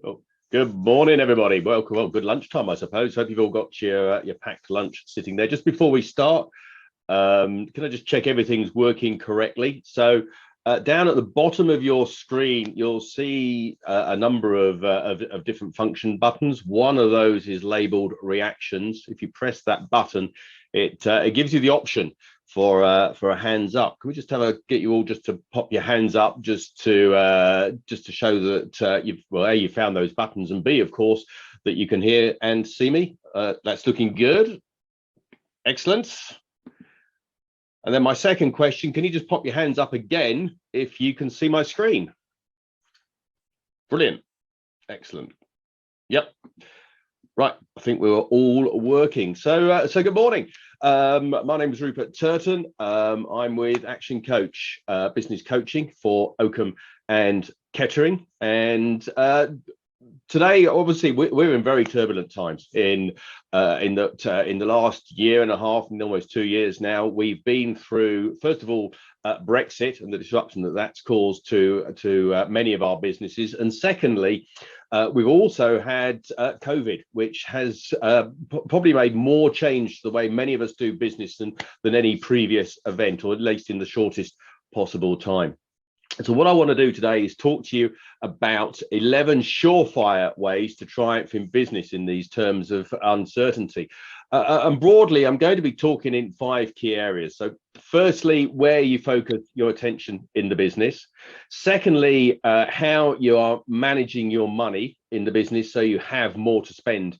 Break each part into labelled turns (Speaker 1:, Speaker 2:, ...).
Speaker 1: Well, good morning, everybody. Welcome. Well, good lunchtime, I suppose. Hope you've all got your packed lunch sitting there. Just before we start, can I just check everything's working correctly? So down at the bottom of your screen, you'll see a number of different function buttons. One of those is labeled reactions. If you press that button, it gives you the option for a hands up. Can we just get you all just to pop your hands up just to show that you found those buttons, and B, of course, that you can hear and see me. That's looking good. Excellent. And then my second question, can you just pop your hands up again if you can see my screen? Brilliant. Excellent. Yep. Right, I think we were all working. So good morning. My name is Rupert Turton. I'm with ActionCOACH Business Coaching for Oakham and Kettering. And today, obviously, we're in very turbulent times. In the last year and a half, and almost 2 years now, we've been through, first of all, Brexit and the disruption that's caused to many of our businesses, and secondly, we've also had COVID, which has probably made more change to the way many of us do business than any previous event, or at least in the shortest possible time. So what I want to do today is talk to you about 11 surefire ways to triumph in business in these terms of uncertainty. And broadly, I'm going to be talking in 5 key areas. So firstly, where you focus your attention in the business. Secondly, how you are managing your money in the business so you have more to spend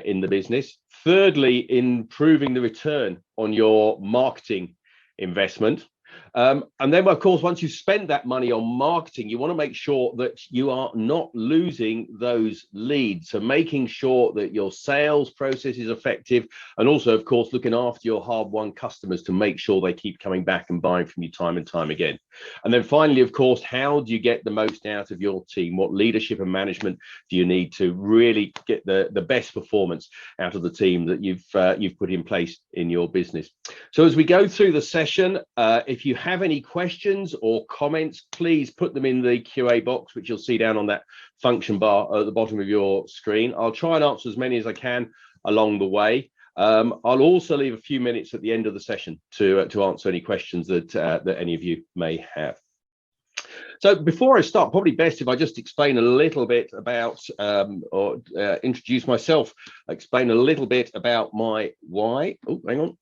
Speaker 1: in the business. Thirdly, improving the return on your marketing investment. And then, of course, once you've spent that money on marketing, you want to make sure that you are not losing those leads. So making sure that your sales process is effective, and also, of course, looking after your hard-won customers to make sure they keep coming back and buying from you time and time again. And then finally, of course, how do you get the most out of your team? What leadership and management do you need to really get the best performance out of the team that you've put in place in your business? So as we go through the session, if you have any questions or comments, please put them in the QA box, which you'll see down on that function bar at the bottom of your screen. I'll try and answer as many as I can along the way. I'll also leave a few minutes at the end of the session to answer any questions that any of you may have. So before I start, probably best if I just explain a little bit about, introduce myself, explain a little bit about my why. Oh, hang on.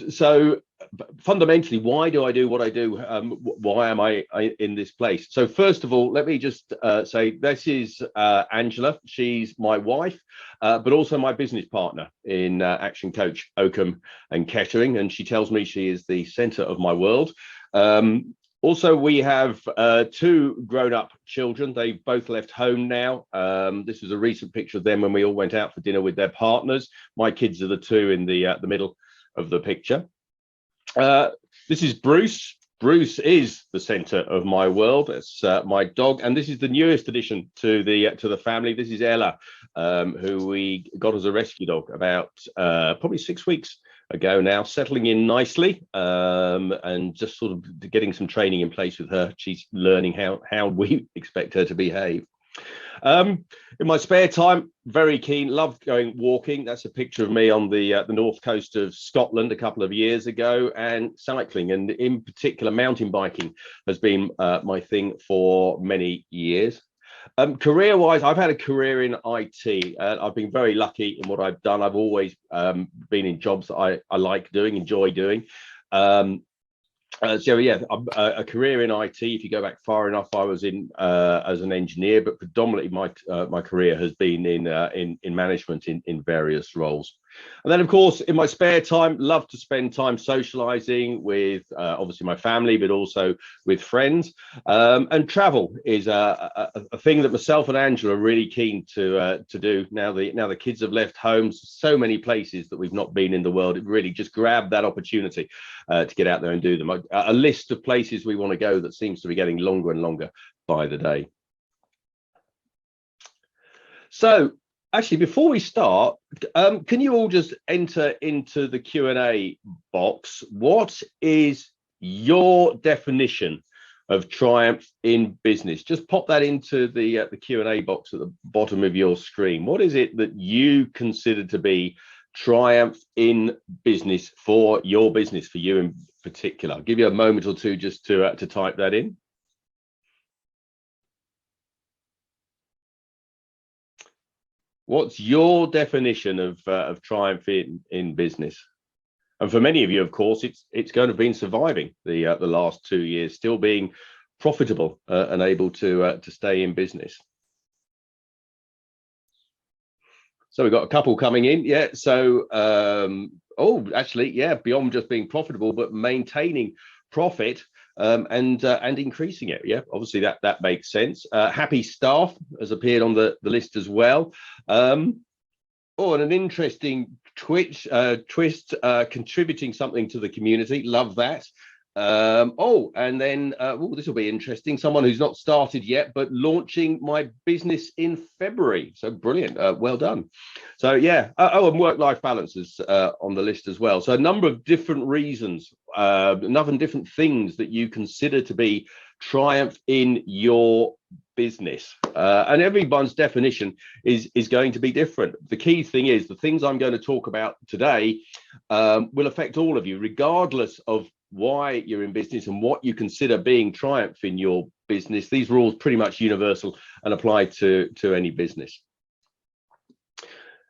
Speaker 1: So fundamentally, why do I do what I do? Why am I in this place? So first of all, let me just say this is Angela. She's my wife, but also my business partner in ActionCOACH Oakham and Kettering, and she tells me she is the center of my world. Also, we have 2 grown-up children. They've both left home now. This is a recent picture of them when we all went out for dinner with their partners. My kids are the 2 in the middle of the picture. This is Bruce. Bruce is the center of my world. It's my dog, and this is the newest addition to the family. This is Ella, who we got as a rescue dog about probably 6 weeks ago now, settling in nicely, and just sort of getting some training in place with her. She's learning how we expect her to behave. In my spare time, very keen, love going walking. That's a picture of me on the north coast of Scotland a couple of years ago, and cycling, and in particular mountain biking has been my thing for many years. Career-wise, I've had a career in IT. I've been very lucky in what I've done. I've always been in jobs that I like doing, enjoy doing. So yeah, a career in IT. If you go back far enough, I was in as an engineer, but predominantly my career has been in management in various roles. And then, of course, in my spare time, love to spend time socializing with obviously my family, but also with friends. And travel is a thing that myself and Angela are really keen to do. Now the kids have left home, so many places that we've not been in the world. It really just grabbed that opportunity to get out there and do them. A list of places we want to go that seems to be getting longer and longer by the day. So actually, before we start, can you all just enter into the Q&A box? What is your definition of triumph in business? Just pop that into the Q&A box at the bottom of your screen. What is it that you consider to be triumph in business for your business, for you in particular? I'll give you a moment or two just to type that in. What's your definition of triumph in business? And for many of you, of course, it's going to have been surviving the last 2 years, still being profitable and able to stay in business. So we've got a couple coming in, yeah. So actually, yeah, beyond just being profitable, but maintaining profit and increasing it. Yeah, obviously that makes sense. Happy staff has appeared on the list as well. And an interesting twist, contributing something to the community. Love that. And then this will be interesting. Someone who's not started yet, but launching my business in February. So brilliant. Well done. So yeah. And work-life balance is on the list as well. So a number of different reasons, another different things that you consider to be triumph in your business, and everyone's definition is going to be different. The key thing is the things I'm going to talk about today will affect all of you, regardless of why you're in business and what you consider being triumph in your business. These are all pretty much universal and apply to any business.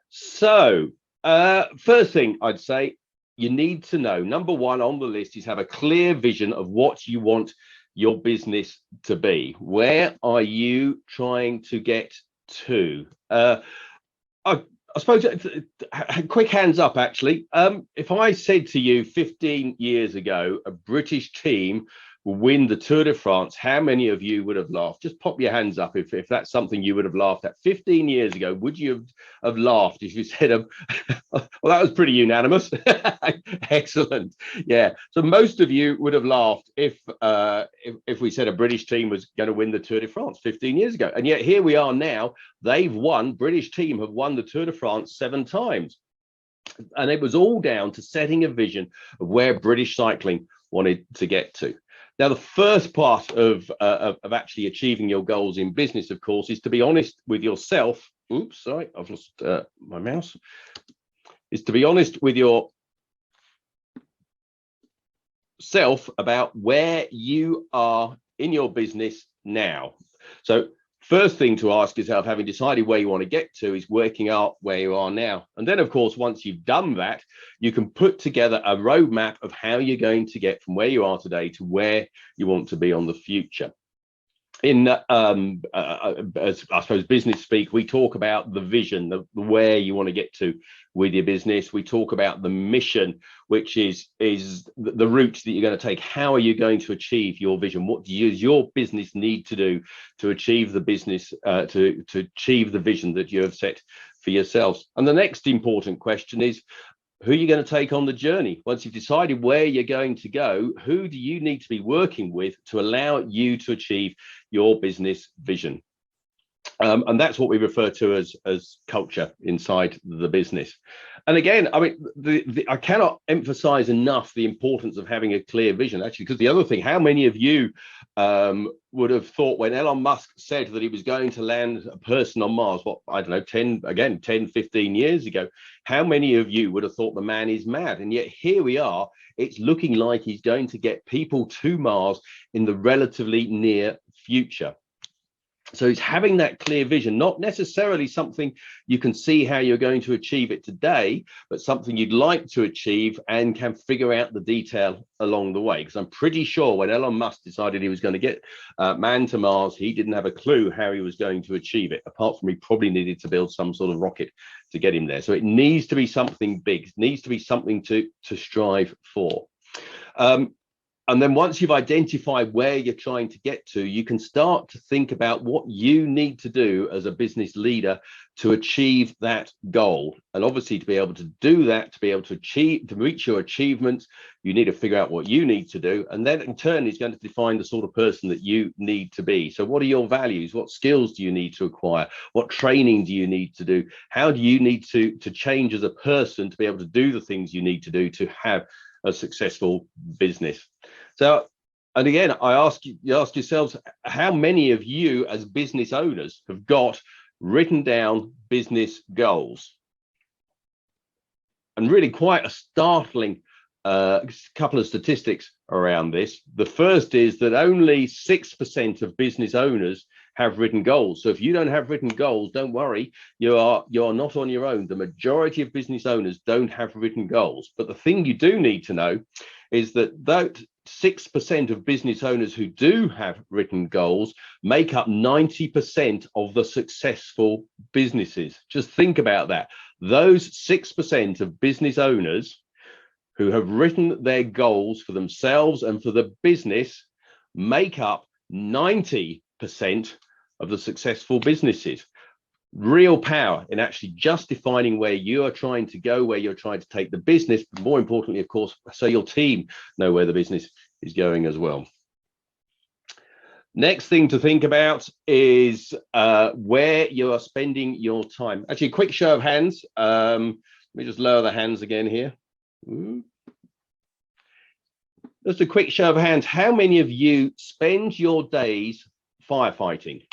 Speaker 1: So first thing I'd say you need to know, number one on the list is have a clear vision of what you want your business to be. Where are you trying to get to? I suppose quick hands up, actually. If I said to you 15 years ago, a British team will win the Tour de France, how many of you would have laughed? Just pop your hands up if that's something you would have laughed at. 15 years ago, would you have laughed if you said, well, that was pretty unanimous. Excellent. Yeah. So most of you would have laughed if we said a British team was going to win the Tour de France 15 years ago. And yet here we are now. British team have won the Tour de France 7 times. And it was all down to setting a vision of where British cycling wanted to get to. Now, the first part of actually achieving your goals in business, of course, is to be honest with yourself. Oops, sorry, I've lost my mouse. Is to be honest with yourself about where you are in your business now. So first thing to ask yourself, having decided where you want to get to, is working out where you are now. And then, of course, once you've done that, you can put together a roadmap of how you're going to get from where you are today to where you want to be on the future. In as I suppose business speak, we talk about the vision, the where you want to get to with your business. We talk about the mission, which is the route that you're going to take. How are you going to achieve your vision? What does your business need to do to achieve the business, to achieve the vision that you have set for yourselves? And the next important question is, who are you going to take on the journey? Once you've decided where you're going to go, who do you need to be working with to allow you to achieve your business vision? And that's what we refer to as culture inside the business. And again, I mean, I cannot emphasize enough the importance of having a clear vision, actually, because the other thing, how many of you would have thought when Elon Musk said that he was going to land a person on Mars, what, I don't know, 10, 15 years ago, how many of you would have thought the man is mad? And yet here we are, it's looking like he's going to get people to Mars in the relatively near future. So it's having that clear vision, not necessarily something you can see how you're going to achieve it today, but something you'd like to achieve and can figure out the detail along the way. Because I'm pretty sure when Elon Musk decided he was going to get man to Mars, he didn't have a clue how he was going to achieve it, apart from he probably needed to build some sort of rocket to get him there. So it needs to be something big. It needs to be something to strive for. And then once you've identified where you're trying to get to, you can start to think about what you need to do as a business leader to achieve that goal. And obviously, to be able to do that, to be able to reach your achievements, you need to figure out what you need to do. And then in turn is going to define the sort of person that you need to be. So what are your values? What skills do you need to acquire? What training do you need to do? How do you need to change as a person to be able to do the things you need to do to have a successful business? So And again, you ask yourselves, how many of you as business owners have got written down business goals? And really quite a startling couple of statistics around this. The first is that only 6% of business owners have written goals. So if you don't have written goals, don't worry, you're not on your own. The majority of business owners don't have written goals. But the thing you do need to know is that 6% of business owners who do have written goals make up 90% of the successful businesses. Just think about that. Those 6% of business owners who have written their goals for themselves and for the business make up 90% of the successful businesses. Real power in actually just defining where you are trying to go, where you're trying to take the business, but more importantly, of course, so your team know where the business is going as well. Next thing to think about is where you are spending your time. Actually, a quick show of hands. Let me just lower the hands again here. Just a quick show of hands. How many of you spend your days firefighting?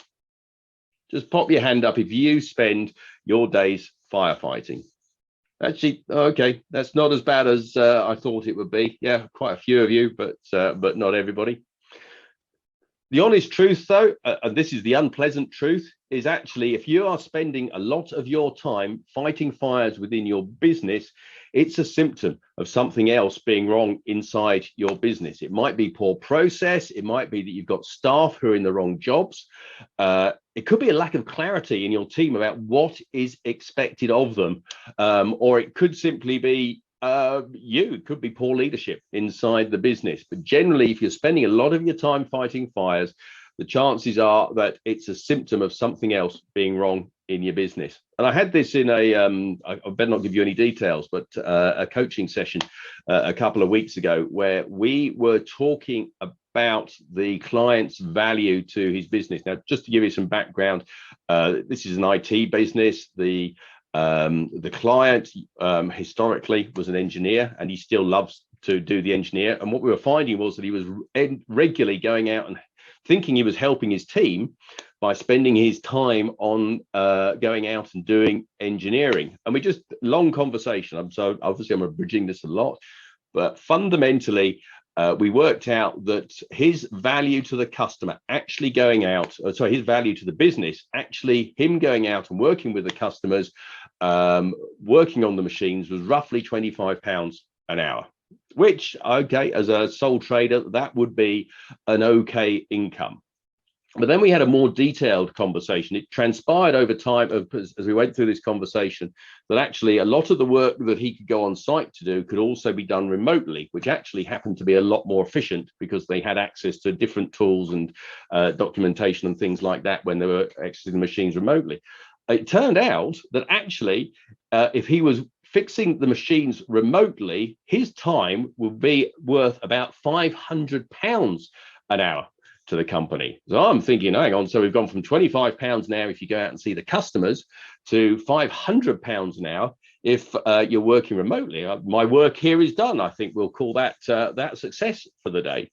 Speaker 1: Just pop your hand up if you spend your days firefighting. Actually, okay, that's not as bad as I thought it would be. Yeah, quite a few of you, but not everybody. The honest truth, though, and this is the unpleasant truth, is actually if you are spending a lot of your time fighting fires within your business, it's a symptom of something else being wrong inside your business. It might be poor process. It might be that you've got staff who are in the wrong jobs. It could be a lack of clarity in your team about what is expected of them, or it could simply be it could be poor leadership inside the business. But generally, if you're spending a lot of your time fighting fires, the chances are that it's a symptom of something else being wrong in your business. And I had this in I better not give you any details, but a coaching session a couple of weeks ago where we were talking about the client's value to his business. Now, just to give you some background, this is an IT business. The client historically was an engineer, and he still loves to do the engineer. And what we were finding was that he was regularly going out and thinking he was helping his team by spending his time on going out and doing engineering. And we just long conversation. So obviously I'm abridging this a lot, but fundamentally we worked out that his value to the customer actually going out, his value to the business, actually him going out and working with the customers, working on the machines was roughly £25 an hour, which, okay, as a sole trader, that would be an okay income. But then we had a more detailed conversation. It transpired over time as we went through this conversation that actually a lot of the work that he could go on site to do could also be done remotely, which actually happened to be a lot more efficient because they had access to different tools and documentation and things like that when they were accessing the machines remotely. It turned out that actually, if he was fixing the machines remotely, his time would be worth about £500 an hour to the company. So I'm thinking, hang on, so we've gone from £25 now if you go out and see the customers to £500 an hour if you're working remotely. My work here is done. I think we'll call that that success for the day.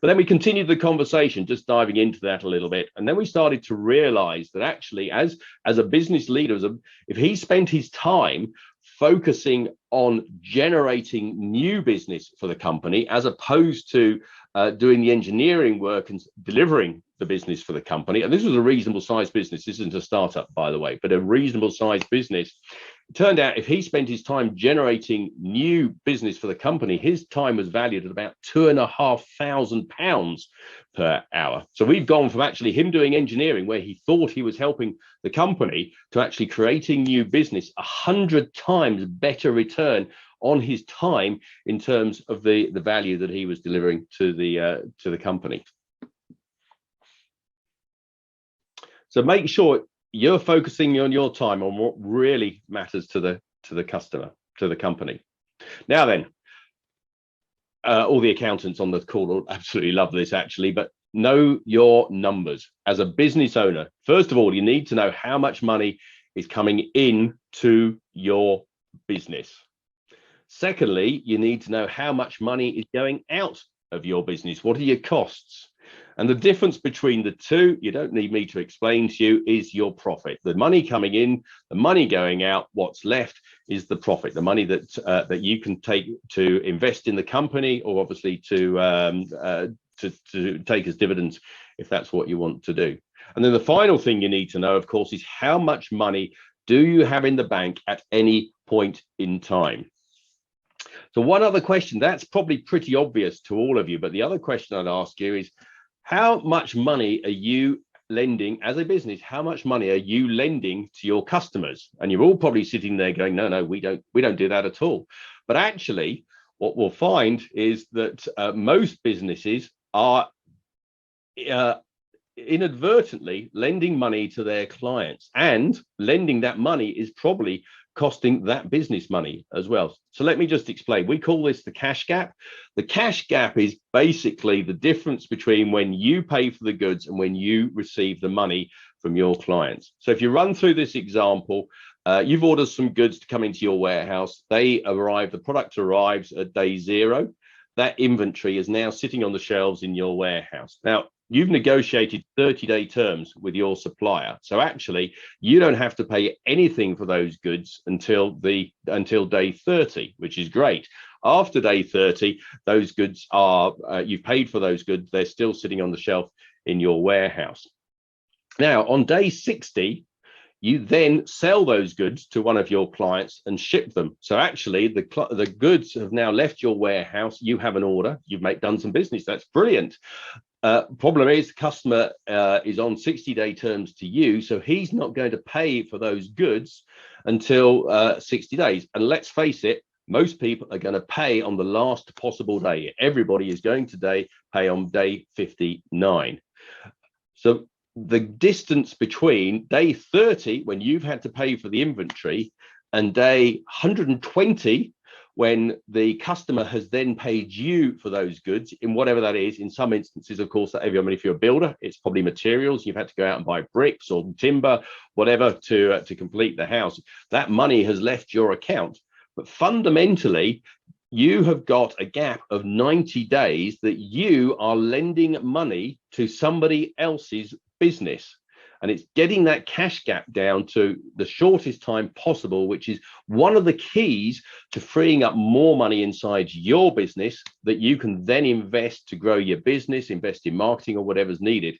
Speaker 1: But then we continued the conversation, just diving into that a little bit. And then we started to realize that actually, as a business leader, if he spent his time focusing on generating new business for the company, as opposed to doing the engineering work and delivering the business for the company. And this was a reasonable sized business. This isn't a startup, by the way, but a reasonable sized business. It turned out if he spent his time generating new business for the company, his time was valued at about £2,500 per hour. So we've gone from actually him doing engineering where he thought he was helping the company to actually creating new business, 100 times better return on his time in terms of the value that he was delivering to the company. So make sure you're focusing on your time on what really matters to the customer, to the company. Now then, all the accountants on the call will absolutely love this actually, but know your numbers. As a business owner, first of all, you need to know how much money is coming in to your business. Secondly, you need to know how much money is going out of your business? What are your costs? And the difference between the two, you don't need me to explain to you, is your profit. The money coming in, the money going out, what's left is the profit, the money that you can take to invest in the company, or obviously to take as dividends if that's what you want to do. And then the final thing you need to know, of course, is how much money do you have in the bank at any point in time? So one other question, that's probably pretty obvious to all of you, but the other question I'd ask you is, how much money are you lending as a business? How much money are you lending to your customers? And you're all probably sitting there going, no, we don't do that at all. But actually, what we'll find is that most businesses are inadvertently lending money to their clients, and lending that money is probably costing that business money as well. So let me just explain. We call this the cash gap. The cash gap is basically the difference between when you pay for the goods and when you receive the money from your clients. So if you run through this example, you've ordered some goods to come into your warehouse. They arrive, the product arrives at day 0. That inventory is now sitting on the shelves in your warehouse. Now, you've negotiated 30-day terms with your supplier. So actually, you don't have to pay anything for those goods until day 30, which is great. After day 30, those goods are, you've paid for those goods, they're still sitting on the shelf in your warehouse. Now, on day 60, you then sell those goods to one of your clients and ship them. So actually, the goods have now left your warehouse. You have an order. You've done some business. That's brilliant. Problem is, the customer is on 60-day terms to you, so he's not going to pay for those goods until 60 days. And let's face it, most people are going to pay on the last possible day. Everybody is going to pay on day 59. So the distance between day 30, when you've had to pay for the inventory, and day 120, when the customer has then paid you for those goods, in whatever that is. In some instances, of course, if you're a builder, it's probably materials. You've had to go out and buy bricks or timber, whatever, to complete the house. That money has left your account. But fundamentally, you have got a gap of 90 days that you are lending money to somebody else's business. And it's getting that cash gap down to the shortest time possible, which is one of the keys to freeing up more money inside your business that you can then invest to grow your business, invest in marketing or whatever's needed.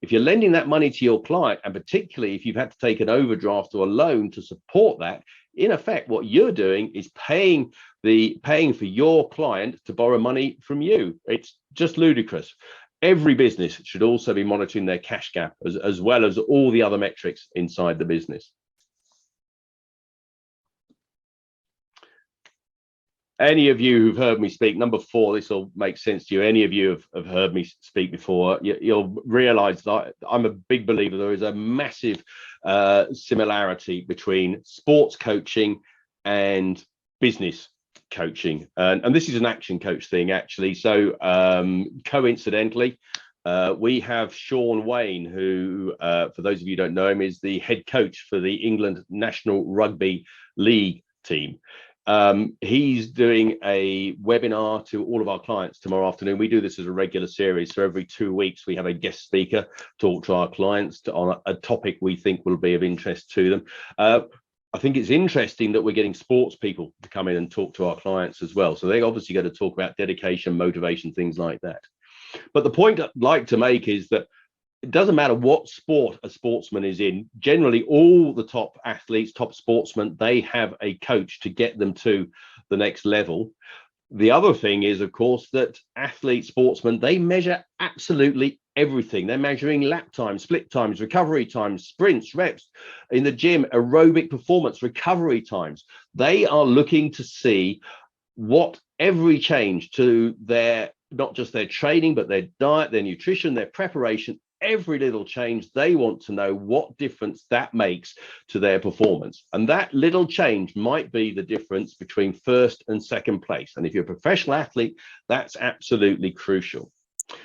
Speaker 1: If you're lending that money to your client, and particularly if you've had to take an overdraft or a loan to support that, in effect, what you're doing is paying for your client to borrow money from you. It's just ludicrous. Every business should also be monitoring their cash gap as well as all the other metrics inside the business. Any of you who've heard me speak, number 4, this will make sense to you. Any of you have heard me speak before, you'll realize that I'm a big believer there is a massive similarity between sports coaching and business coaching, and this is an action coach thing, actually. So coincidentally, we have Sean Wayne, who for those of you who don't know him, is the head coach for the England National Rugby League team. He's doing a webinar to all of our clients tomorrow afternoon. We do this as a regular series, so every 2 weeks we have a guest speaker talk to our clients on a topic we think will be of interest to them. I think it's interesting that we're getting sports people to come in and talk to our clients as well. So they're obviously going to talk about dedication, motivation, things like that. But the point I'd like to make is that it doesn't matter what sport a sportsman is in. Generally, all the top athletes, top sportsmen, they have a coach to get them to the next level. The other thing is, of course, that athletes, sportsmen, they measure absolutely everything. They're measuring lap times, split times, recovery times, sprints, reps in the gym, aerobic performance, recovery times. They are looking to see what every change to their, not just their training, but their diet, their nutrition, their preparation, every little change. They want to know what difference that makes to their performance. And that little change might be the difference between first and second place. And if you're a professional athlete, that's absolutely crucial.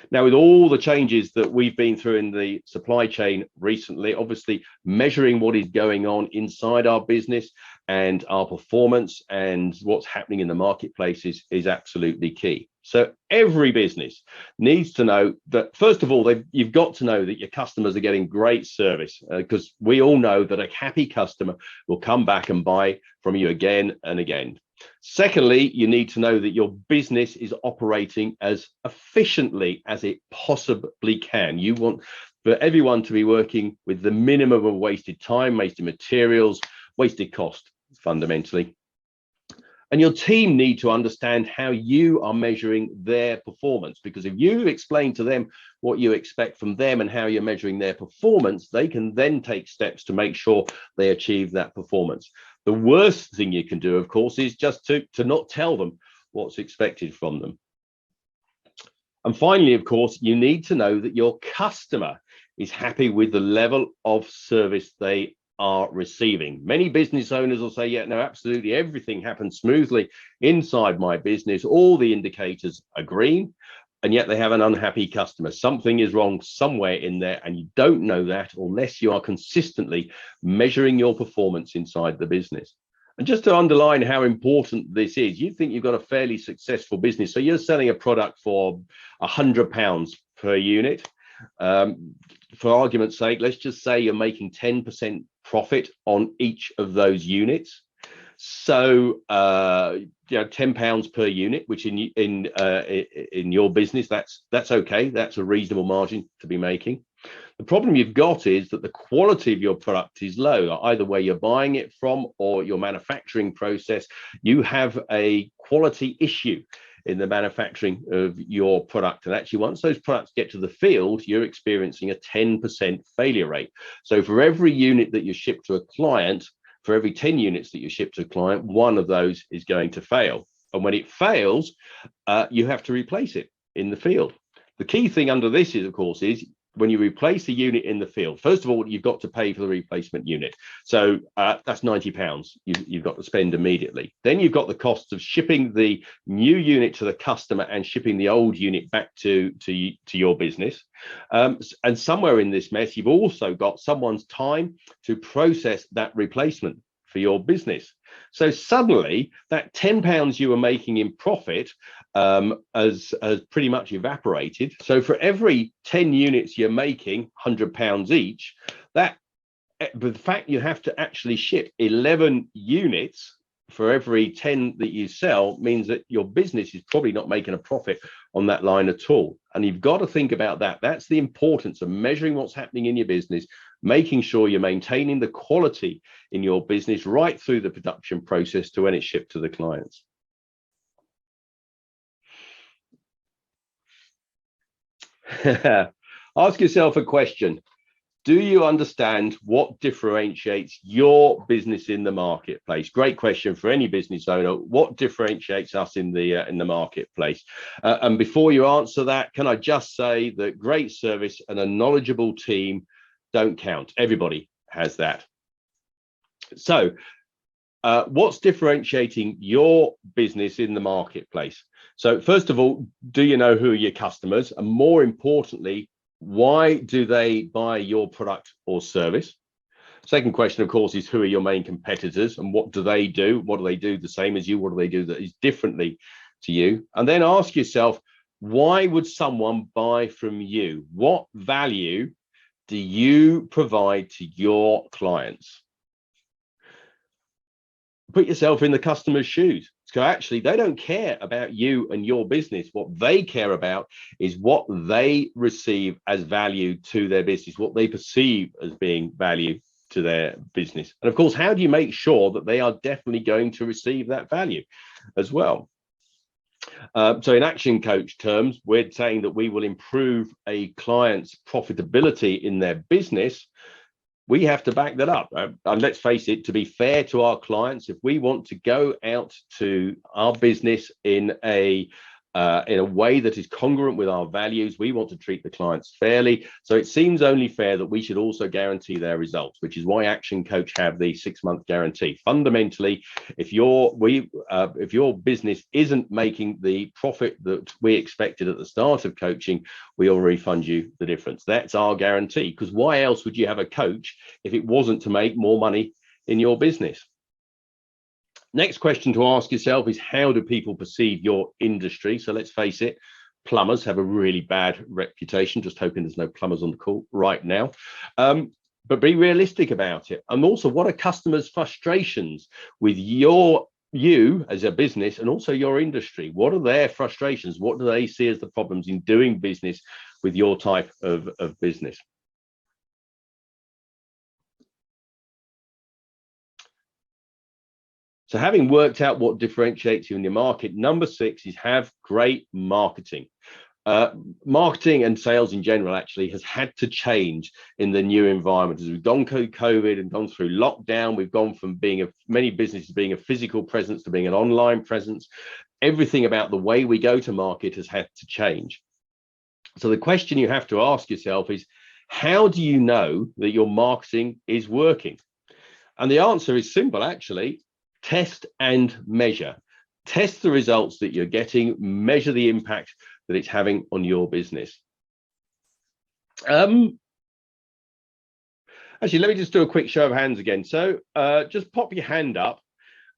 Speaker 1: Now, with all the changes that we've been through in the supply chain recently, obviously measuring what is going on inside our business and our performance and what's happening in the marketplace is absolutely key. So every business needs to know that, first of all, you've got to know that your customers are getting great service, because we all know that a happy customer will come back and buy from you again and again. Secondly, you need to know that your business is operating as efficiently as it possibly can. You want for everyone to be working with the minimum of wasted time, wasted materials, wasted cost, fundamentally. And your team need to understand how you are measuring their performance, because if you explain to them what you expect from them and how you're measuring their performance, they can then take steps to make sure they achieve that performance. The worst thing you can do, of course, is just to not tell them what's expected from them. And finally, of course, you need to know that your customer is happy with the level of service they are receiving. Many business owners will say, yeah, no, absolutely, everything happens smoothly inside my business. All the indicators are green, and yet they have an unhappy customer. Something is wrong somewhere in there, and you don't know that unless you are consistently measuring your performance inside the business. And just to underline how important this is, you think you've got a fairly successful business. So you're selling a product for £100 per unit. For argument's sake, let's just say you're making 10% profit on each of those units. So £10 per unit, which in your business, that's okay. That's a reasonable margin to be making. The problem you've got is that the quality of your product is low. Either where you're buying it from or your manufacturing process, you have a quality issue in the manufacturing of your product. And actually, once those products get to the field, you're experiencing a 10% failure rate. So for every unit that you ship to a client, for every 10 units that you ship to a client, one of those is going to fail. And when it fails, you have to replace it in the field. The key thing under this is, of course, is when you replace a unit in the field, first of all, you've got to pay for the replacement unit. So that's £90 you've got to spend immediately. Then you've got the costs of shipping the new unit to the customer and shipping the old unit back to your business. And somewhere in this mess, you've also got someone's time to process that replacement for your business. So suddenly that £10 you were making in profit has pretty much evaporated. So for every 10 units you're making £100 each, but the fact you have to actually ship 11 units for every 10 that you sell means that your business is probably not making a profit on that line at all. And you've got to think about that. That's the importance of measuring what's happening in your business, making sure you're maintaining the quality in your business right through the production process to when it's shipped to the clients. Ask yourself a question. Do you understand what differentiates your business in the marketplace? Great question for any business owner. What differentiates us in the marketplace? And before you answer that, can I just say that great service and a knowledgeable team don't count. Everybody has that. So what's differentiating your business in the marketplace? So first of all, do you know who are your customers? And more importantly, why do they buy your product or service? Second question, of course, is who are your main competitors and what do they do? What do they do the same as you? What do they do that is differently to you? And then ask yourself, why would someone buy from you? What value do you provide to your clients? Put yourself in the customer's shoes. So actually, they don't care about you and your business. What they care about is what they receive as value to their business, what they perceive as being value to their business. And of course, how do you make sure that they are definitely going to receive that value as well? So in Action Coach terms, we're saying that we will improve a client's profitability in their business. We have to back that up. And let's face it, to be fair to our clients, if we want to go out to our business in a way that is congruent with our values, we want to treat the clients fairly. So it seems only fair that we should also guarantee their results, which is why Action Coach have the 6-month guarantee. Fundamentally, if your business isn't making the profit that we expected at the start of coaching, we will refund you the difference. That's our guarantee, because why else would you have a coach if it wasn't to make more money in your business? Next question to ask yourself is, how do people perceive your industry? So let's face it, plumbers have a really bad reputation. Just hoping there's no plumbers on the call right now. But be realistic about it. And also, what are customers' frustrations with you as a business, and also your industry? What are their frustrations? What do they see as the problems in doing business with your type of business? So having worked out what differentiates you in your market, number 6 is have great marketing. Marketing and sales in general actually has had to change in the new environment. As we've gone through COVID and gone through lockdown, we've gone from many businesses being a physical presence to being an online presence. Everything about the way we go to market has had to change. So the question you have to ask yourself is, how do you know that your marketing is working? And the answer is simple, actually. Test and measure. Test the results that you're getting, measure the impact that it's having on your business. Actually, let me just do a quick show of hands again. So just pop your hand up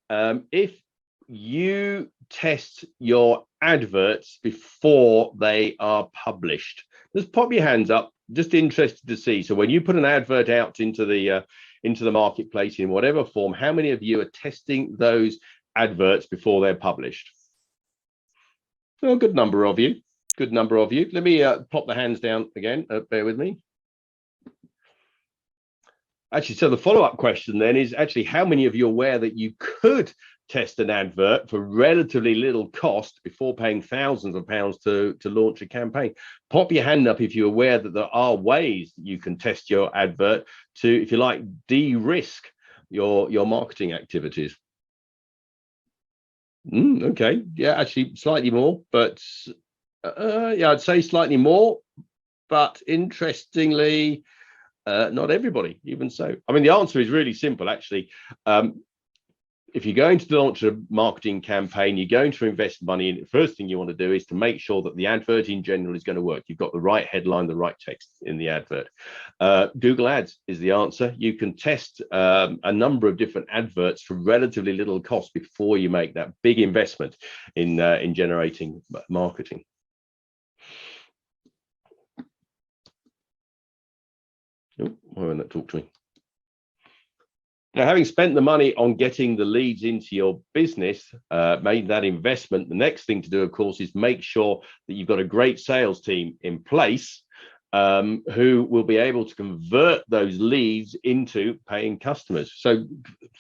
Speaker 1: if you test your adverts before they are published. Just pop your hands up, just interested to see. So when you put an advert out into the marketplace in whatever form, how many of you are testing those adverts before they're published? Oh, good number of you. Good number of you. Let me pop the hands down again. Bear with me. Actually, so the follow-up question then is actually, how many of you are aware that you could test an advert for relatively little cost before paying thousands of pounds to launch a campaign? Pop your hand up if you're aware that there are ways that you can test your advert to, if you like, de-risk your marketing activities. Okay, yeah, actually slightly more, but yeah, I'd say slightly more, but interestingly, not everybody, even so. I mean, the answer is really simple, actually. If you're going to launch a marketing campaign, you're going to invest money in it. The first thing you want to do is to make sure that the advert in general is going to work. You've got the right headline, the right text in the advert. Google Ads is the answer. You can test a number of different adverts for relatively little cost before you make that big investment in generating marketing. Oh, why won't that talk to me? Now, having spent the money on getting the leads into your business, made that investment, the next thing to do, of course, is make sure that you've got a great sales team in place who will be able to convert those leads into paying customers. So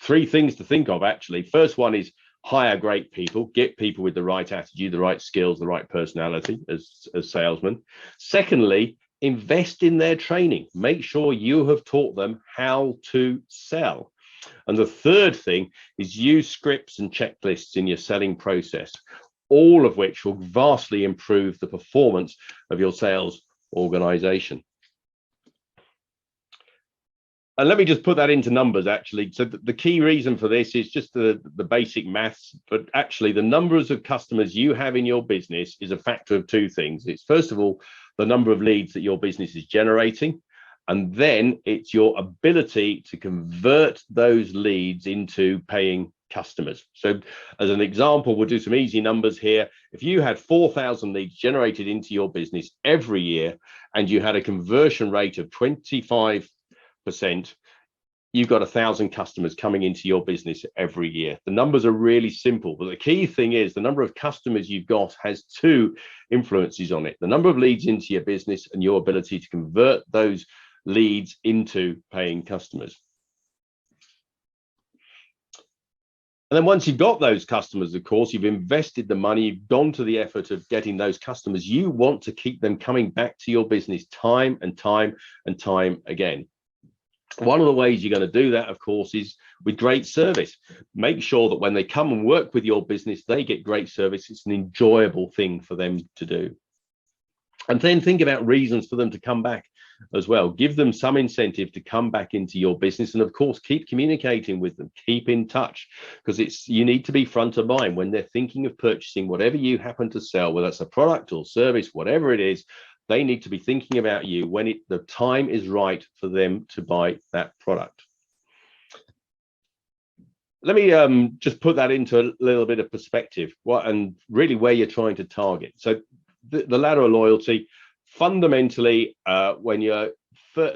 Speaker 1: 3 things to think of, actually. First one is hire great people, get people with the right attitude, the right skills, the right personality as salesmen. Secondly, invest in their training. Make sure you have taught them how to sell. And the third thing is use scripts and checklists in your selling process, all of which will vastly improve the performance of your sales organization. And let me just put that into numbers, actually. So the key reason for this is just the basic maths, but actually the numbers of customers you have in your business is a factor of 2 things. It's first of all, the number of leads that your business is generating, and then it's your ability to convert those leads into paying customers. So as an example, we'll do some easy numbers here. If you had 4,000 leads generated into your business every year, and you had a conversion rate of 25%, you've got 1,000 customers coming into your business every year. The numbers are really simple, but the key thing is the number of customers you've got has 2 influences on it: the number of leads into your business and your ability to convert those leads into paying customers. And then once you've got those customers, of course, you've invested the money, you've gone to the effort of getting those customers. You want to keep them coming back to your business time and time and time again. One of the ways you're going to do that, of course, is with great service. Make sure that when they come and work with your business, they get great service. It's an enjoyable thing for them to do. And then think about reasons for them to come back as well. Give them some incentive to come back into your business, and of course keep communicating with them, keep in touch, because you need to be front of mind when they're thinking of purchasing whatever you happen to sell, whether it's a product or service, whatever it is. They need to be thinking about you when the time is right for them to buy that product. let me just put that into a little bit of perspective, and really where you're trying to target. So the ladder of loyalty, fundamentally, when you're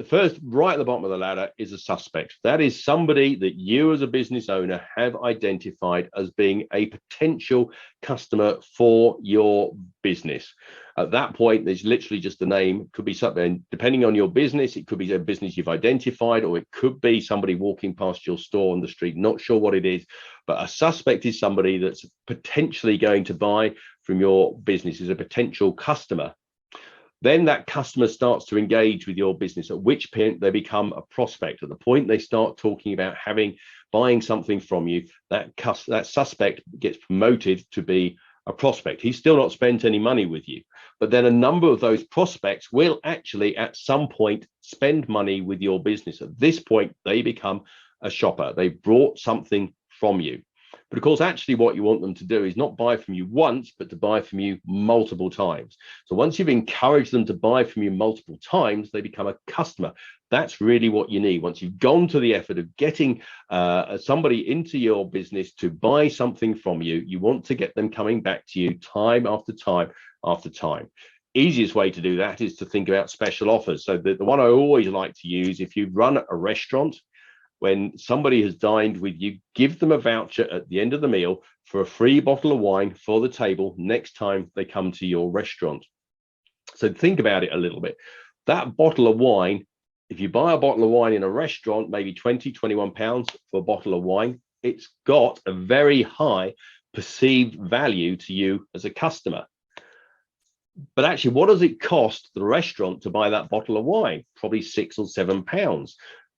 Speaker 1: first, right at the bottom of the ladder is a suspect. That is somebody that you as a business owner have identified as being a potential customer for your business. At that point, there's literally just a name. It could be something, depending on your business, it could be a business you've identified, or it could be somebody walking past your store on the street, not sure what it is. But a suspect is somebody that's potentially going to buy from your business, as a potential customer. Then that customer starts to engage with your business, at which point they become a prospect. At the point they start talking about buying something from you, that suspect gets promoted to be a prospect. He's still not spent any money with you, but then a number of those prospects will actually at some point spend money with your business. At this point, they become a shopper. They've brought something from you. But of course, actually what you want them to do is not buy from you once, but to buy from you multiple times. So once you've encouraged them to buy from you multiple times, they become a customer. That's really what you need. Once you've gone to the effort of getting somebody into your business to buy something from you, you want to get them coming back to you time after time after time. Easiest way to do that is to think about special offers. So the one I always like to use, if you run a restaurant, when somebody has dined with you, give them a voucher at the end of the meal for a free bottle of wine for the table next time they come to your restaurant. So think about it a little bit. That bottle of wine, if you buy a bottle of wine in a restaurant, maybe 20, 21 pounds for a bottle of wine, it's got a very high perceived value to you as a customer. But actually, what does it cost the restaurant to buy that bottle of wine? Probably £6 or £7.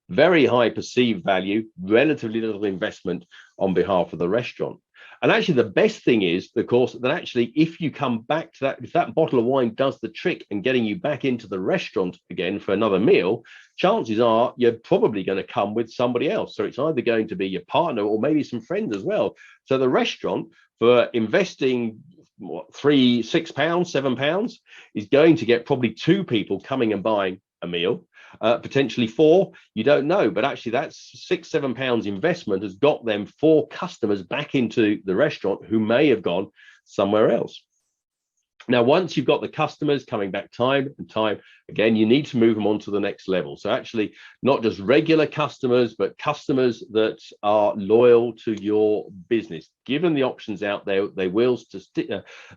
Speaker 1: Very high perceived value, relatively little investment on behalf of the restaurant. And actually, the best thing is, of course, that actually, if you come back to that, if that bottle of wine does the trick in getting you back into the restaurant again for another meal, chances are you're probably going to come with somebody else. So it's either going to be your partner or maybe some friends as well. So the restaurant, for investing £3, £6, £7, is going to get probably 2 people coming and buying a meal. Potentially 4, you don't know, but actually that's £6, £7 investment has got them 4 customers back into the restaurant who may have gone somewhere else. Now, once you've got the customers coming back time and time again, you need to move them on to the next level. So actually, not just regular customers, but customers that are loyal to your business. Given the options out there, they will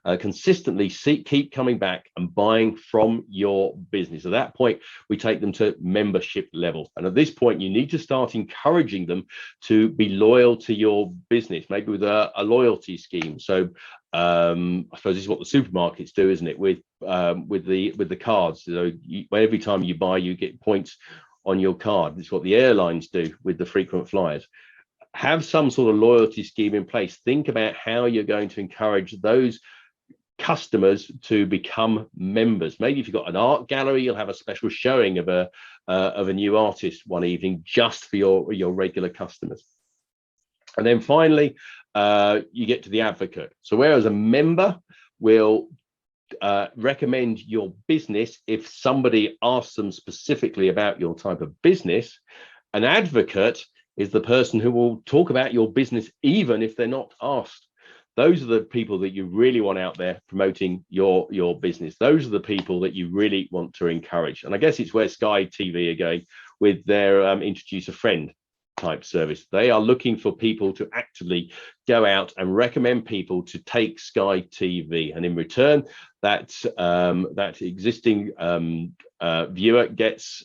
Speaker 1: consistently keep coming back and buying from your business. At that point, we take them to membership level. And at this point, you need to start encouraging them to be loyal to your business, maybe with a loyalty scheme. So I suppose this is what the supermarkets do, isn't it? With the cards. So every time you buy, you get points on your card. It's what the airlines do with the frequent flyers. Have some sort of loyalty scheme in place. Think about how you're going to encourage those customers to become members. Maybe if you've got an art gallery, you'll have a special showing of a new artist one evening just for your regular customers. And then finally, you get to the advocate. So whereas a member will recommend your business if somebody asks them specifically about your type of business, an advocate is the person who will talk about your business even if they're not asked. Those are the people that you really want out there promoting your business. Those are the people that you really want to encourage. And I guess it's where Sky TV are going with their introduce a friend type service. They are looking for people to actively go out and recommend people to take Sky TV, and in return, that existing viewer gets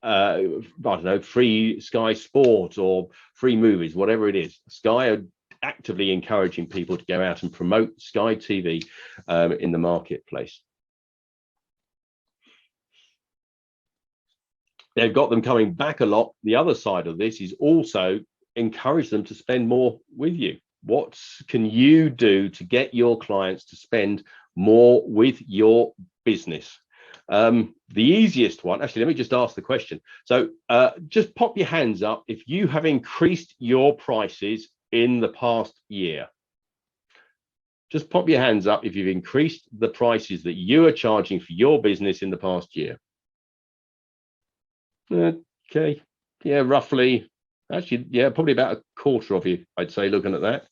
Speaker 1: I don't know, free Sky Sport or free movies, whatever it is. Sky are actively encouraging people to go out and promote Sky TV in the marketplace. They've got them coming back a lot. The other side of this is also encourage them to spend more with you. What can you do to get your clients to spend more with your business? The easiest one, actually, let me just ask the question. So just pop your hands up if you have increased your prices in the past year. Just pop your hands up if you've increased the prices that you are charging for your business in the past year. Okay, yeah, roughly Actually, yeah, probably about a quarter of you, I'd say, looking at that.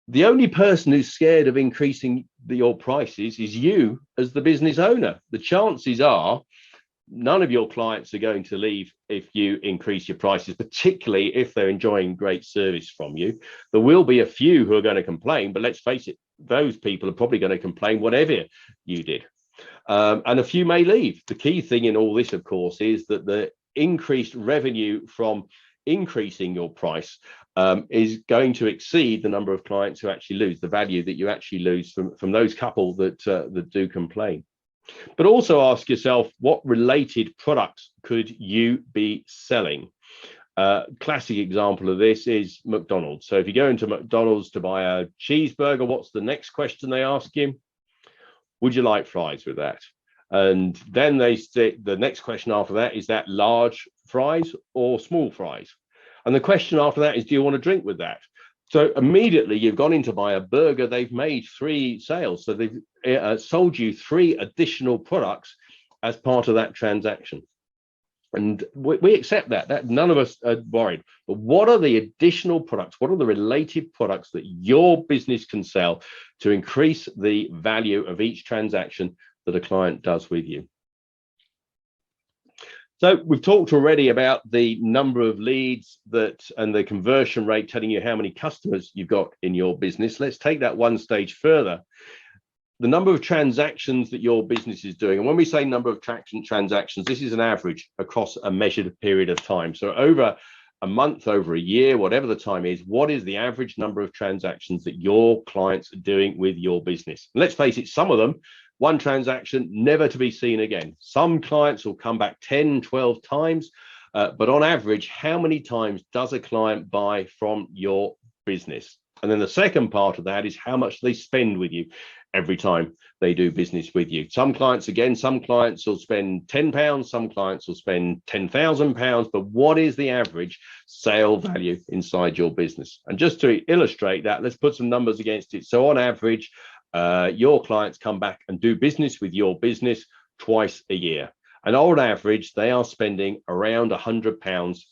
Speaker 1: The only person who's scared of increasing your prices is you as the business owner. The chances are none of your clients are going to leave if you increase your prices, particularly if they're enjoying great service from you. There will be a few who are going to complain, but let's face it, those people are probably going to complain whatever you did. And a few may leave. The key thing in all this, of course, is that the increased revenue from increasing your price is going to exceed the number of clients who actually lose, the value that you actually lose from those couple that do complain. But also ask yourself, what related products could you be selling? Classic example of this is McDonald's. So if you go into McDonald's to buy a cheeseburger, what's the next question they ask you? Would you like fries with that? And then the next question after that is that large fries or small fries? And the question after that is, do you want a drink with that? So immediately you've gone in to buy a burger, they've made 3 sales. So they've sold you 3 additional products as part of that transaction. And we accept that none of us are worried. But what are the additional products? What are the related products that your business can sell to increase the value of each transaction that a client does with you? So we've talked already about the number of leads and the conversion rate, telling you how many customers you've got in your business. Let's take that one stage further. The number of transactions that your business is doing. And when we say number of transactions, this is an average across a measured period of time. So over a month, over a year, whatever the time is, what is the average number of transactions that your clients are doing with your business? And let's face it, some of them, one transaction, never to be seen again. Some clients will come back 10, 12 times, but on average, how many times does a client buy from your business? And then the second part of that is how much they spend with you every time they do business with you. Some clients will spend £10, some clients will spend £10,000, but what is the average sale value inside your business? And just to illustrate that, let's put some numbers against it. So on average, your clients come back and do business with your business twice a year. And on average, they are spending around £100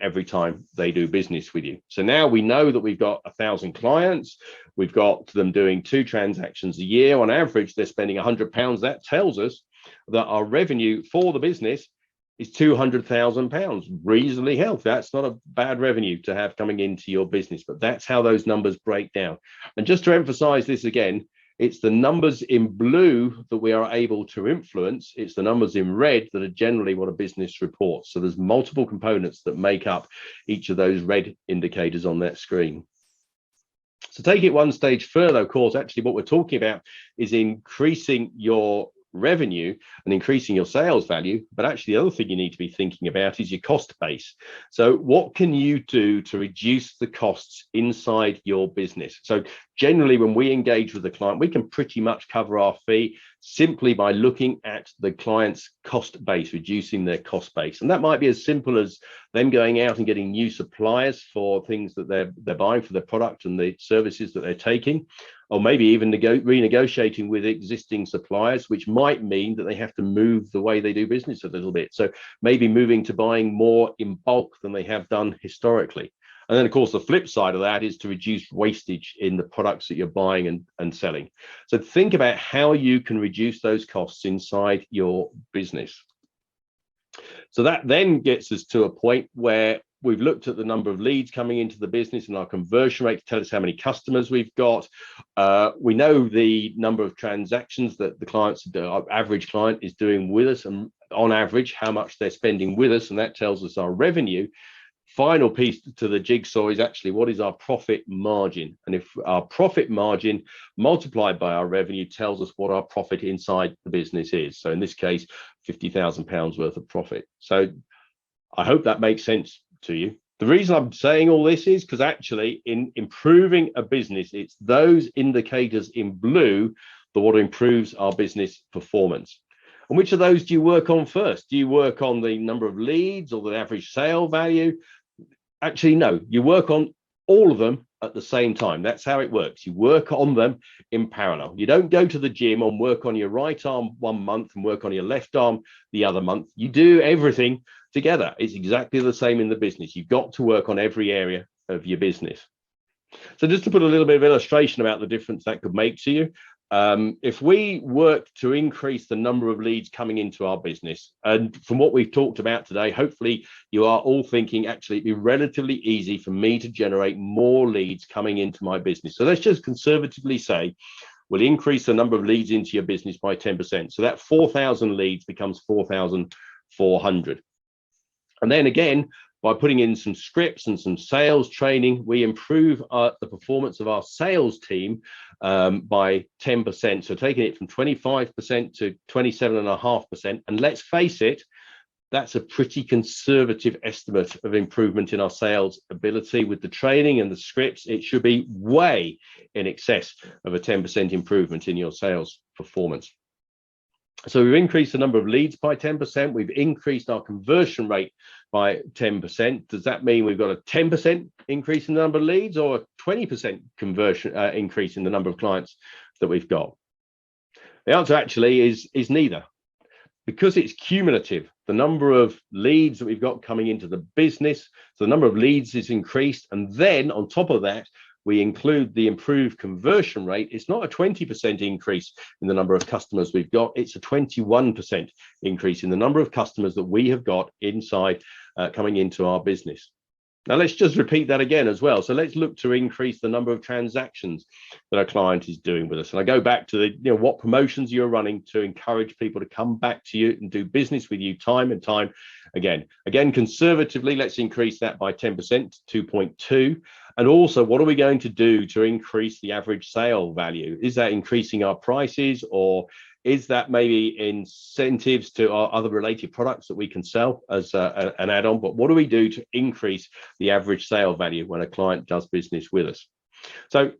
Speaker 1: every time they do business with you. So now we know that we've got 1,000 clients. We've got them doing 2 transactions a year. On average, they're spending £100. That tells us that our revenue for the business is £200,000, reasonably healthy. That's not a bad revenue to have coming into your business, but that's how those numbers break down. And just to emphasize this again, it's the numbers in blue that we are able to influence. It's the numbers in red that are generally what a business reports. So there's multiple components that make up each of those red indicators on that screen. So take it one stage further, of course, actually what we're talking about is increasing your revenue and increasing your sales value. But actually the other thing you need to be thinking about is your cost base. So what can you do to reduce the costs inside your business? So generally when we engage with the client, we can pretty much cover our fee simply by looking at the client's cost base, reducing their cost base. And that might be as simple as them going out and getting new suppliers for things that they're buying for their product and the services that they're taking, or maybe even renegotiating with existing suppliers, which might mean that they have to move the way they do business a little bit. So maybe moving to buying more in bulk than they have done historically. And then, of course, the flip side of that is to reduce wastage in the products that you're buying and selling. So think about how you can reduce those costs inside your business. So that then gets us to a point where we've looked at the number of leads coming into the business and our conversion rate to tell us how many customers we've got. We know the number of transactions that our average client is doing with us, and on average, how much they're spending with us, and that tells us our revenue. Final piece to the jigsaw is actually what is our profit margin, and if our profit margin multiplied by our revenue tells us what our profit inside the business is. So in this case, £50,000 worth of profit. So I hope that makes sense to you. The reason I'm saying all this is because actually in improving a business, it's those indicators in blue that what improves our business performance. And which of those do you work on first? Do you work on the number of leads or the average sale value? Actually, no, you work on all of them at the same time. That's how it works. You work on them in parallel. You don't go to the gym and work on your right arm 1 month and work on your left arm the other month. You do everything together. It's exactly the same in the business. You've got to work on every area of your business. So just to put a little bit of illustration about the difference that could make to you, if we work to increase the number of leads coming into our business, and from what we've talked about today, hopefully you are all thinking, actually, it'd be relatively easy for me to generate more leads coming into my business. So let's just conservatively say we'll increase the number of leads into your business by 10%. So that 4,000 leads becomes 4,400. And then again, by putting in some scripts and some sales training, we improve the performance of our sales team by 10%. So taking it from 25% to 27.5%. And let's face it, that's a pretty conservative estimate of improvement in our sales ability. With the training and the scripts, it should be way in excess of a 10% improvement in your sales performance. So we've increased the number of leads by 10%. We've increased our conversion rate by 10%. Does that mean we've got a 10% increase in the number of leads or a 20% conversion increase in the number of clients that we've got? The answer actually is neither. Because it's cumulative, the number of leads that we've got coming into the business, so the number of leads is increased. And then on top of that, we include the improved conversion rate. It's not a 20% increase in the number of customers we've got. It's a 21% increase in the number of customers that we have got inside coming into our business. Now, let's just repeat that again as well. So let's look to increase the number of transactions that our client is doing with us. And I go back to the, what promotions you're running to encourage people to come back to you and do business with you time and time again. Again, conservatively, let's increase that by 10% to 2.2. And also, what are we going to do to increase the average sale value? Is that increasing our prices, or is that maybe incentives to our other related products that we can sell as an add-on? But what do we do to increase the average sale value when a client does business with us? So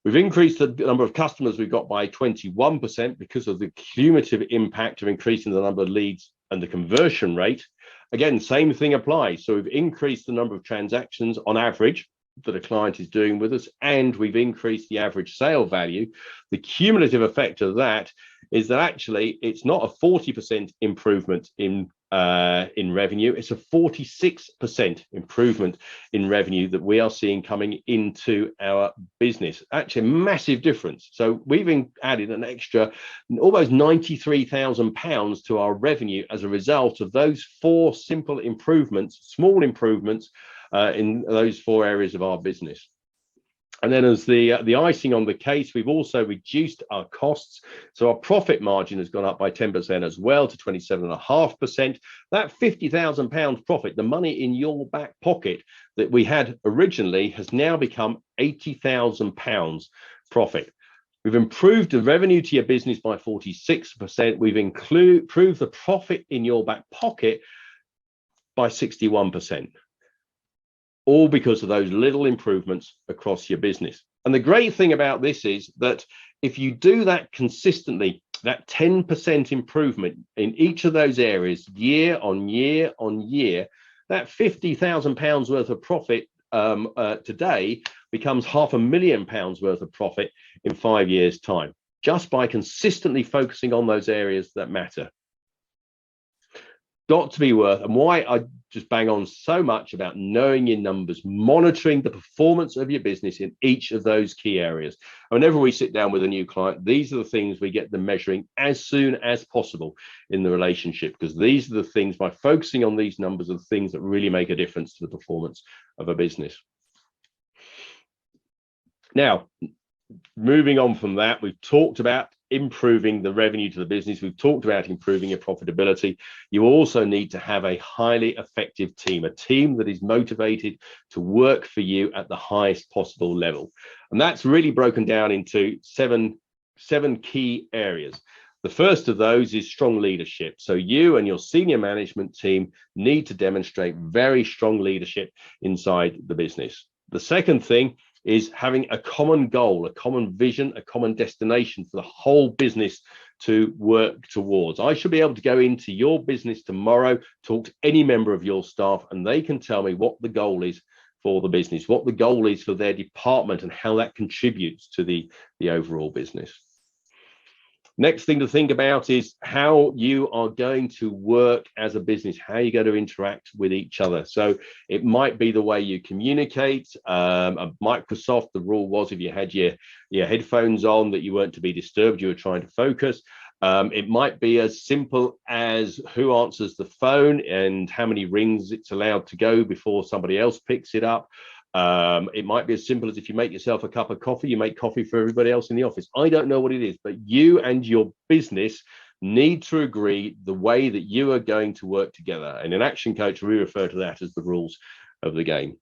Speaker 1: we've increased the number of customers we've got by 21% because of the cumulative impact of increasing the number of leads and the conversion rate. Again, same thing applies. So we've increased the number of transactions on average that a client is doing with us, and we've increased the average sale value. The cumulative effect of that is that actually it's not a 40% improvement in revenue, it's a 46% improvement in revenue that we are seeing coming into our business. Actually, a massive difference. So we've added an extra almost £93,000 to our revenue as a result of those 4 simple improvements, small improvements in those 4 areas of our business. And then as the icing on the case, we've also reduced our costs. So our profit margin has gone up by 10% as well to 27.5%. That £50,000 profit, the money in your back pocket that we had originally, has now become £80,000 profit. We've improved the revenue to your business by 46%. We've improved the profit in your back pocket by 61%. All because of those little improvements across your business. And the great thing about this is that if you do that consistently, that 10% improvement in each of those areas, year on year on year, that £50,000 worth of profit today becomes £500,000 worth of profit in 5 years' time, just by consistently focusing on those areas that matter. Got to be worth, and why I just bang on so much about knowing your numbers, monitoring the performance of your business in each of those key areas. Whenever we sit down with a new client, these are the things we get them measuring as soon as possible in the relationship, because these are the things, by focusing on these numbers, are the things that really make a difference to the performance of a business. Now, moving on from that, we've talked about improving the revenue to the business. We've talked about improving your profitability. You also need to have a highly effective team, a team that is motivated to work for you at the highest possible level. And that's really broken down into seven key areas. The first of those is strong leadership. So you and your senior management team need to demonstrate very strong leadership inside the business. The second thing is having a common goal, a common vision, a common destination for the whole business to work towards. I should be able to go into your business tomorrow, talk to any member of your staff, and they can tell me what the goal is for the business, what the goal is for their department, and how that contributes to the overall business. Next thing to think about is how you are going to work as a business, how you're going to interact with each other. So it might be the way you communicate. At Microsoft, the rule was if you had your headphones on that you weren't to be disturbed, you were trying to focus. It might be as simple as who answers the phone and how many rings it's allowed to go before somebody else picks it up. It might be as simple as if you make yourself a cup of coffee, you make coffee for everybody else in the office. I don't know what it is, but you and your business need to agree the way that you are going to work together. And in Action Coach, we refer to that as the rules of the game.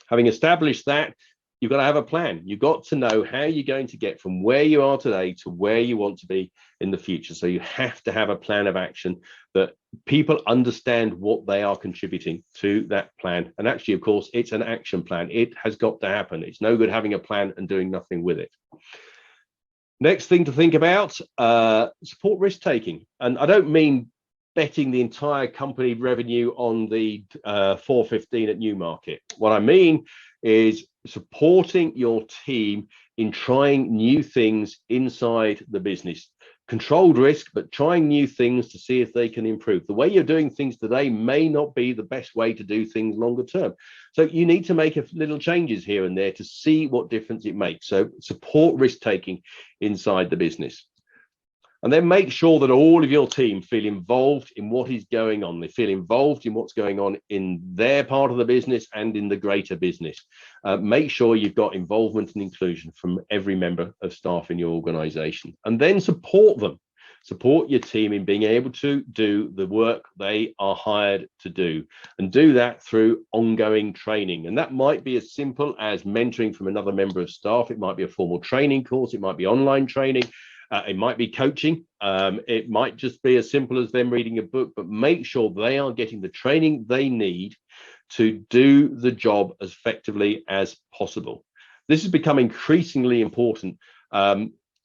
Speaker 1: Having established that, you've got to have a plan. You've got to know how you're going to get from where you are today to where you want to be in the future. So you have to have a plan of action that people understand what they are contributing to that plan. And actually, of course, it's an action plan. It has got to happen. It's no good having a plan and doing nothing with it. Next thing to think about, support risk taking. And I don't mean betting the entire company revenue on the 415 at Newmarket. What I mean is supporting your team in trying new things inside the business. Controlled risk, but trying new things to see if they can improve. The way you're doing things today may not be the best way to do things longer term. So you need to make a little changes here and there to see what difference it makes. So support risk taking inside the business. And then make sure that all of your team feel involved in what is going on. They feel involved in what's going on in their part of the business and in the greater business. Make sure you've got involvement and inclusion from every member of staff in your organization. And then support them. Support your team in being able to do the work they are hired to do. And do that through ongoing training. And that might be as simple as mentoring from another member of staff. It might be a formal training course. It might be online training. It might be coaching. It might just be as simple as them reading a book, but make sure they are getting the training they need to do the job as effectively as possible. This has become increasingly important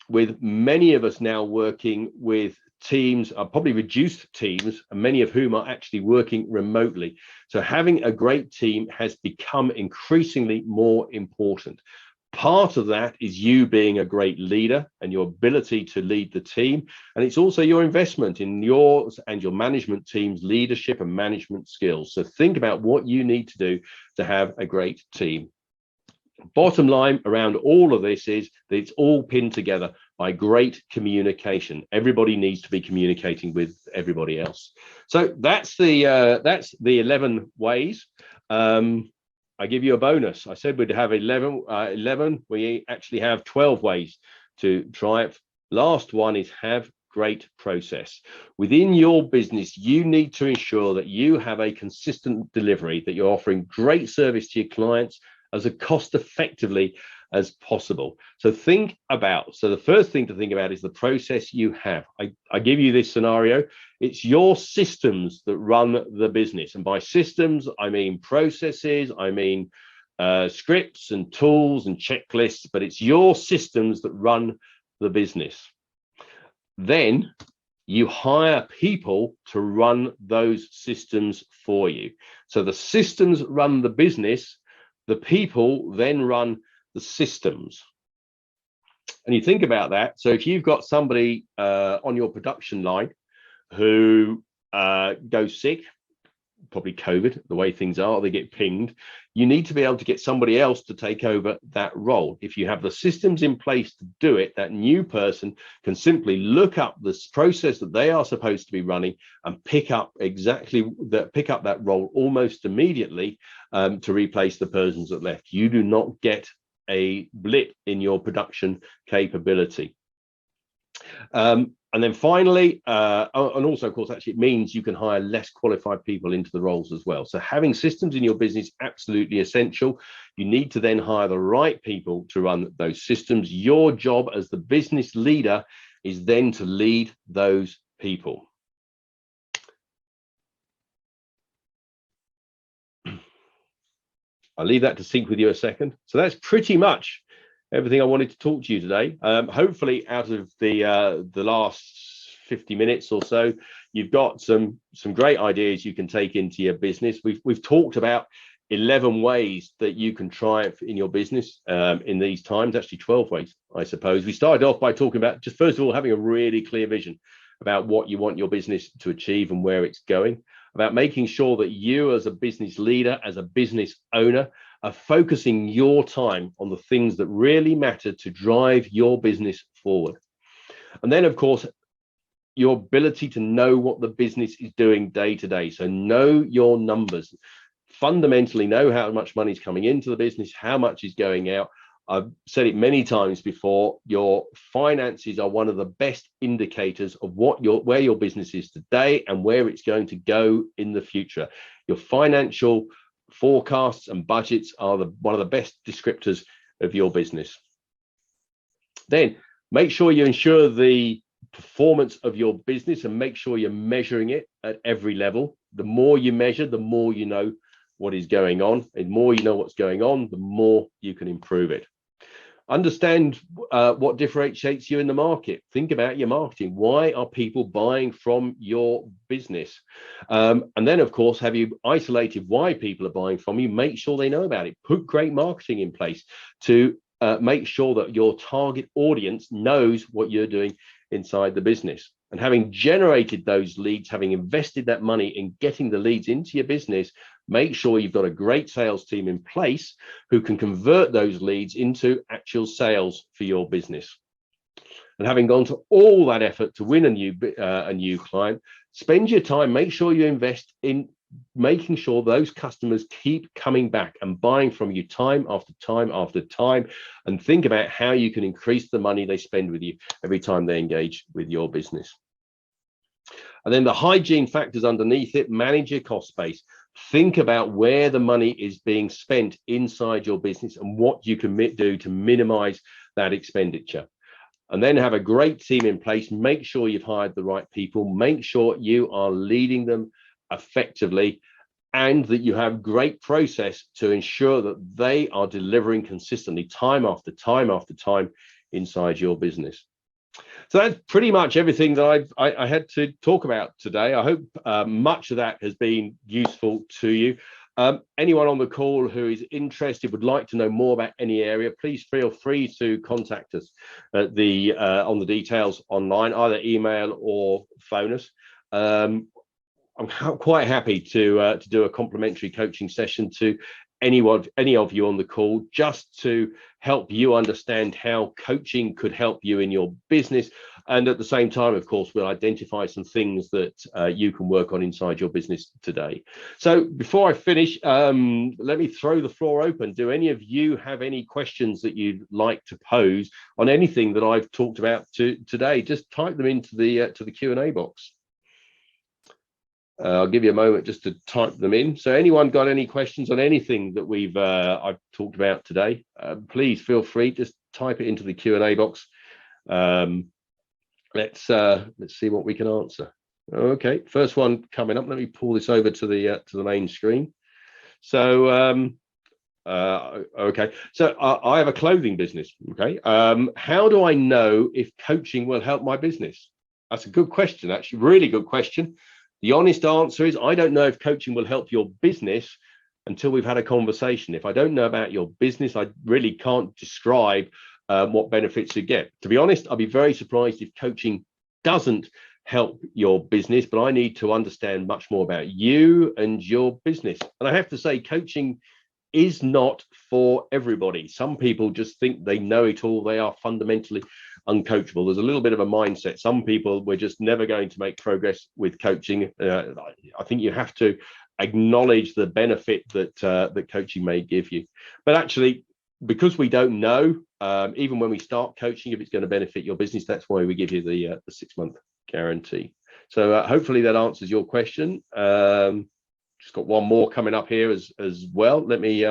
Speaker 1: with many of us now working with teams, probably reduced teams, and many of whom are actually working remotely. So having a great team has become increasingly more important. Part of that is you being a great leader and your ability to lead the team. And it's also your investment in yours and your management team's leadership and management skills. So think about what you need to do to have a great team. Bottom line around all of this is that it's all pinned together by great communication. Everybody needs to be communicating with everybody else. So that's the 11 ways. I give you a bonus. I said we'd have 11. We actually have 12 ways to try it. Last one is have great process. Within your business, you need to ensure that you have a consistent delivery, that you're offering great service to your clients as cost effectively as possible. So the first thing to think about is the process you have. I give you this scenario. It's your systems that run the business. And by systems, I mean processes, I mean scripts and tools and checklists, but it's your systems that run the business. Then you hire people to run those systems for you. So the systems run the business, the people then run the systems. And you think about that. So if you've got somebody on your production line who goes sick, probably COVID, the way things are, they get pinged, you need to be able to get somebody else to take over that role. If you have the systems in place to do it, that new person can simply look up this process that they are supposed to be running and pick up that role almost immediately to replace the persons that left. You do not get a blip in your production capability. And then finally, and also, of course, actually, it means you can hire less qualified people into the roles as well. So having systems in your business, absolutely essential. You need to then hire the right people to run those systems. Your job as the business leader is then to lead those people. I'll leave that to sync with you a second. So that's pretty much everything I wanted to talk to you today. Hopefully out of the last 50 minutes or so, you've got some great ideas you can take into your business. We've talked about 11 ways that you can triumph in your business in these times, actually 12 ways, I suppose. We started off by talking about just first of all having a really clear vision about what you want your business to achieve and where it's going, about making sure that you as a business leader, as a business owner, are focusing your time on the things that really matter to drive your business forward. And then, of course, your ability to know what the business is doing day to day. So know your numbers, fundamentally know how much money is coming into the business, how much is going out. I've said it many times before, your finances are one of the best indicators of where your business is today and where it's going to go in the future. Your financial forecasts and budgets are one of the best descriptors of your business. Then make sure you ensure the performance of your business and make sure you're measuring it at every level. The more you measure, the more you know what is going on. And the more you know what's going on, the more you can improve it. Understand what differentiates you in the market. Think about your marketing. Why are people buying from your business? And then, of course, have you isolated why people are buying from you? Make sure they know about it. Put great marketing in place to make sure that your target audience knows what you're doing inside the business. And having generated those leads, having invested that money in getting the leads into your business, make sure you've got a great sales team in place who can convert those leads into actual sales for your business. And having gone to all that effort to win a new client, spend your time, make sure you invest in making sure those customers keep coming back and buying from you time after time after time, and think about how you can increase the money they spend with you every time they engage with your business. And then the hygiene factors underneath it, manage your cost base. Think about where the money is being spent inside your business and what you can do to minimize that expenditure. And then have a great team in place. Make sure you've hired the right people. Make sure you are leading them effectively, and that you have great process to ensure that they are delivering consistently time after time after time inside your business. So that's pretty much everything that I had to talk about today. I hope much of that has been useful to you. Anyone on the call who is interested, would like to know more about any area, please feel free to contact us at on the details online, either email or phone us. I'm quite happy to do a complimentary coaching session to any of you on the call, just to help you understand how coaching could help you in your business. And at the same time, of course, we'll identify some things that you can work on inside your business today. So before I finish, let me throw the floor open. Do any of you have any questions that you'd like to pose on anything that I've talked about today? Just type them into the Q&A box. I'll give you a moment just to type them in. So anyone got any questions on anything that I've talked about today, please feel free, just type it into the Q&A box. Let's see what we can answer. Okay, first one coming up. Let me pull this over to the main screen. So okay, so I have a clothing business. Okay, how do I know if coaching will help my business? That's a good question, actually, really good question. The honest answer is I don't know if coaching will help your business until we've had a conversation. If I don't know about your business, I really can't describe what benefits you get. To be honest, I'd be very surprised if coaching doesn't help your business, but I need to understand much more about you and your business. And I have to say, coaching is not for everybody. Some people just think they know it all. They are fundamentally uncoachable. There's a little bit of a mindset. Some people, we're just never going to make progress with coaching. I think you have to acknowledge the benefit that coaching may give you. But actually, because we don't know, even when we start coaching, if it's going to benefit your business, that's why we give you the 6-month guarantee. So hopefully that answers your question. Just got one more coming up here as well. Let me,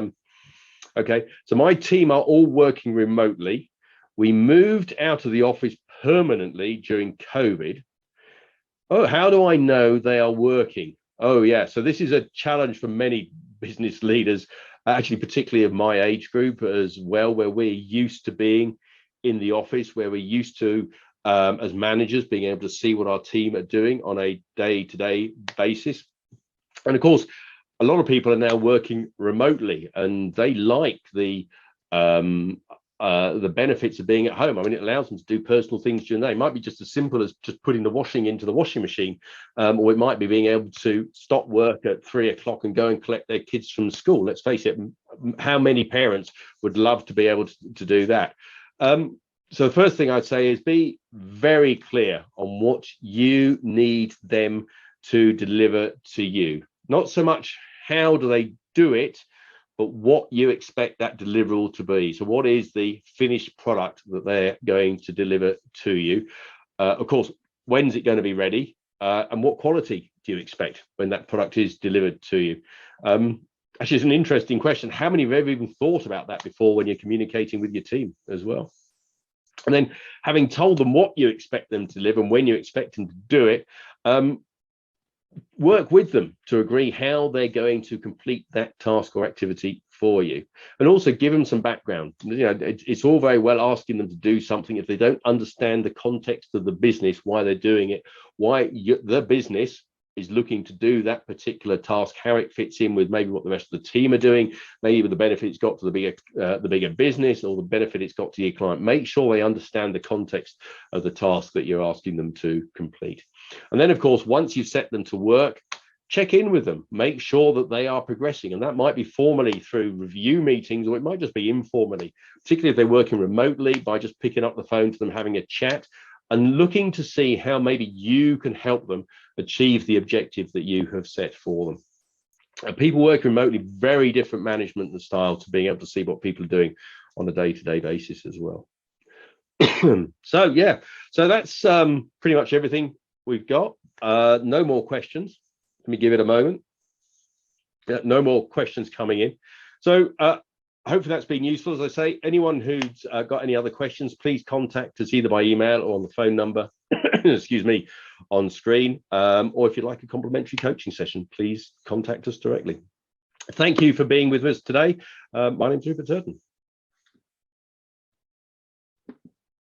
Speaker 1: okay. So my team are all working remotely. We moved out of the office permanently during COVID. Oh, how do I know they are working? Oh, yeah. So this is a challenge for many business leaders, actually, particularly of my age group as well, where we're used to being in the office, where we're used to, as managers, being able to see what our team are doing on a day-to-day basis. And of course, a lot of people are now working remotely, and they like the benefits of being at home. I mean, it allows them to do personal things during the day. It might be just as simple as just putting the washing into the washing machine, or it might be being able to stop work at 3 o'clock and go and collect their kids from school. Let's face it, how many parents would love to be able to do that? So the first thing I'd say is be very clear on what you need them to deliver to you. Not so much how do they do it, but what you expect that deliverable to be. So what is the finished product that they're going to deliver to you? Of course, when's it going to be ready? And what quality do you expect when that product is delivered to you? Actually, it's an interesting question. How many of you have even thought about that before when you're communicating with your team as well? And then having told them what you expect them to deliver and when you expect them to do it, work with them to agree how they're going to complete that task or activity for you, and also give them some background. It's all very well asking them to do something if they don't understand the context of the business, why they're doing it, why the business is looking to do that particular task, how it fits in with maybe what the rest of the team are doing, maybe with the benefit it's got to the bigger business, or the benefit it's got to your client. Make sure they understand the context of the task that you're asking them to complete. And then, of course, once you've set them to work, check in with them, make sure that they are progressing. And that might be formally through review meetings, or it might just be informally, particularly if they're working remotely, by just picking up the phone to them, having a chat, and looking to see how maybe you can help them achieve the objective that you have set for them. People working remotely, very different management and style to being able to see what people are doing on a day-to-day basis as well. So yeah, so that's pretty much everything we've got. No more questions. Let me give it a moment. No more questions coming in. So hopefully that's been useful. As I say, anyone who's got any other questions, please contact us either by email or on the phone number, excuse me, on screen. Or if you'd like a complimentary coaching session, please contact us directly. Thank you for being with us today. My name's Rupert Turton.